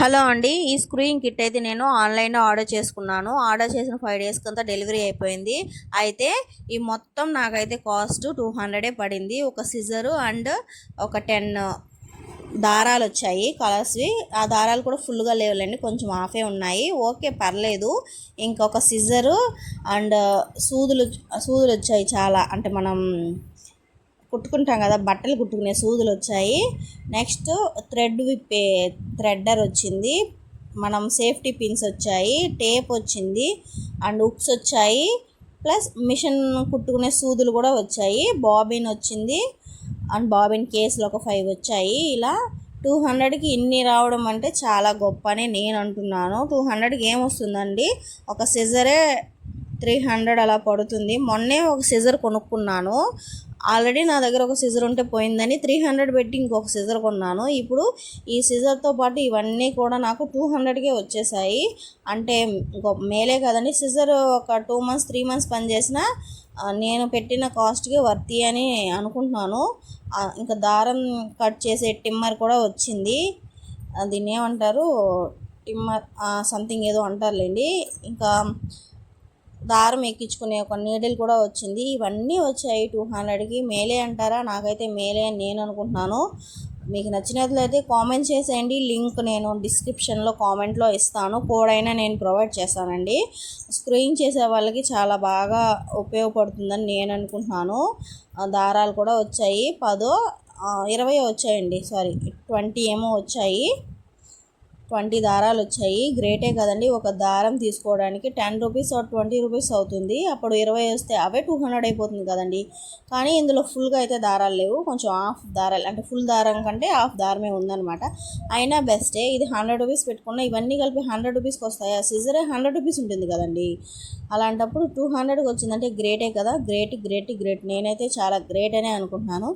Hello అండి. ఈ screwing kit అయితే నేను ఆన్లైన్లో ఆర్డర్ చేసుకున్నాను. ఆర్డర్ చేసిన 5 డేస్కి అంతా డెలివరీ అయిపోయింది. అయితే ఈ మొత్తం నాకైతే కాస్ట్ 200 పడింది. ఒక సిజరు అండ్ ఒక 10 దారాలు వచ్చాయి కలర్స్వి. ఆ దారాలు కూడా ఫుల్గా లేవులేండి, కొంచెం హాఫే ఉన్నాయి. ఓకే, పర్లేదు. ఇంకొక సిజరు అండ్ సూదులు వచ్చాయి చాలా, అంటే మనం కుట్టుకుంటాం కదా, బట్టలు కుట్టుకునే సూదులు వచ్చాయి. నెక్స్ట్ థ్రెడ్డర్ వచ్చింది. మనం సేఫ్టీ పిన్స్ వచ్చాయి, టేప్ వచ్చింది అండ్ హుక్స్ వచ్చాయి. ప్లస్ మిషన్ కుట్టుకునే సూదులు కూడా వచ్చాయి. బాబిన్ వచ్చింది అండ్ బాబిన్ కేసులు ఒక 5 వచ్చాయి. ఇలా 200కి ఇన్ని రావడం అంటే చాలా గొప్ప అని నేను అంటున్నాను. 200కి ఏమొస్తుందండి, ఒక సిజరే 300 అలా పడుతుంది. మొన్నే ఒక సిజర్ కొనుక్కున్నాను. ఆల్రెడీ నా దగ్గర ఒక సిజర్ ఉంటే పోయిందని 300 పెట్టి ఇంకొక సిజర్ కొన్నాను. ఇప్పుడు ఈ సిజర్తో పాటు ఇవన్నీ కూడా నాకు 200కే వచ్చేసాయి. అంటే మేలే కదండి. సిజర్ ఒక 2 మంత్స్ 3 మంత్స్ పనిచేసిన నేను పెట్టిన కాస్ట్కి వర్తి అని అనుకుంటున్నాను. ఇంకా దారం కట్ చేసే టిమ్మర్ కూడా వచ్చింది. దీన్ని ఏమంటారు, టిమ్మర్ సంథింగ్ ఏదో అంటారులేండి. ఇంకా దారం ఎక్కించుకునే ఒక నీడిల్ కూడా వచ్చింది. ఇవన్నీ వచ్చాయి 200కి. మేలే అంటారా? నాకైతే మేలే అని నేను అనుకుంటున్నాను. మీకు నచ్చినట్లయితే కామెంట్ చేసేయండి. లింక్ నేను డిస్క్రిప్షన్లో కామెంట్లో ఇస్తాను. కోడ్ అయినా నేను ప్రొవైడ్ చేస్తానండి. స్క్రూయింగ్ చేసే వాళ్ళకి చాలా బాగా ఉపయోగపడుతుందని నేను అనుకుంటున్నాను. దారాలు కూడా వచ్చాయి. 20 వచ్చాయండి, సారీ 20 ఏమో వచ్చాయి. 20 దారాలు వచ్చాయి. గ్రేటే కదండి. ఒక దారం తీసుకోవడానికి 10 రూపీస్ ఆర్ 20 రూపీస్ అవుతుంది. అప్పుడు 20 వస్తే అవే 200 అయిపోతుంది కదండి. కానీ ఇందులో ఫుల్గా అయితే దారాలు లేవు, కొంచెం హాఫ్ దారాలు, అంటే ఫుల్ దారం కంటే హాఫ్ దారమే ఉందన్నమాట. అయినా బెస్టే. ఇది 100 రూపీస్ పెట్టుకున్నా ఇవన్నీ కలిపి 100 రూపీస్కి వస్తాయి. ఆ సిజరే 100 రూపీస్ ఉంటుంది కదండి. అలాంటప్పుడు 200కి వచ్చిందంటే గ్రేటే కదా. గ్రేట్. నేనైతే చాలా గ్రేట్ అనే అనుకుంటున్నాను.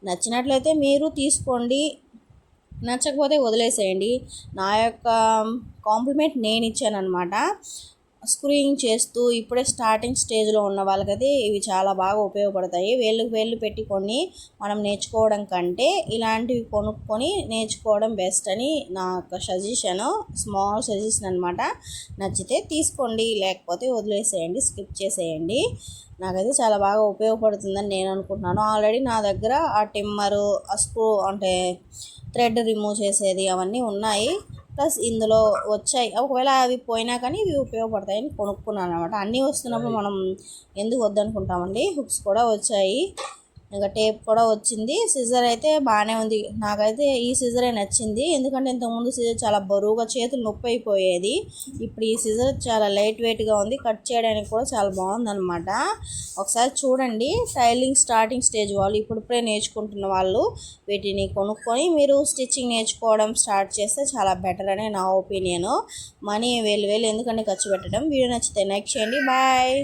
నచ్చినట్లయితే మీరు తీసుకోండి, నచ్చకపోతే వదిలేసేయండి. నా యొక్క కాంప్లిమెంట్ నేను ఇచ్చాను అనమాట. స్క్రూయింగ్ చేస్తూ ఇప్పుడే స్టార్టింగ్ స్టేజ్లో ఉన్న వాళ్ళకైతే ఇవి చాలా బాగా ఉపయోగపడతాయి. వేళ్ళు పెట్టుకొని మనం నేర్చుకోవడం కంటే ఇలాంటివి కొనుక్కొని నేర్చుకోవడం బెస్ట్ అని నా యొక్క సజెషన్, స్మాల్ సజెషన్ అనమాట. నచ్చితే తీసుకోండి, లేకపోతే వదిలేసేయండి, స్కిప్ చేసేయండి. నాకైతే చాలా బాగా ఉపయోగపడుతుందని నేను అనుకుంటున్నాను. ఆల్రెడీ నా దగ్గర ఆ టిమ్మరు, ఆ స్క్రూ అంటే థ్రెడ్ రిమూవ్ చేసేది అవన్నీ ఉన్నాయి. ప్లస్ ఇందులో వచ్చాయి. ఒకవేళ అవి పోయినా కానీ ఇవి ఉపయోగపడతాయని కొనుక్కున్నాను అనమాట. అన్నీ వస్తున్నప్పుడు మనం ఎందుకు వద్దనుకుంటామండి. హుక్స్ కూడా వచ్చాయి, ఇంకా టేప్ కూడా వచ్చింది. సిజర్ అయితే బాగానే ఉంది. నాకైతే ఈ సిజరే నచ్చింది. ఎందుకంటే ఇంతకుముందు సిజర్ చాలా బరువుగా చేతులు నొప్పి అయిపోయేది. ఇప్పుడు ఈ సిజర్ చాలా లైట్ వెయిట్గా ఉంది. కట్ చేయడానికి కూడా చాలా బాగుందన్నమాట. ఒకసారి చూడండి. టైలింగ్ స్టార్టింగ్ స్టేజ్ వాళ్ళు, ఇప్పుడిప్పుడే నేర్చుకుంటున్న వాళ్ళు వీటిని కొనుక్కొని మీరు స్టిచ్చింగ్ నేర్చుకోవడం స్టార్ట్ చేస్తే చాలా బెటర్ అనే నా ఒపీనియన్. మనీ వేలు ఎందుకంటే ఖర్చు పెట్టడం. వీడియో నచ్చితే లైక్ చేయండి. బాయ్.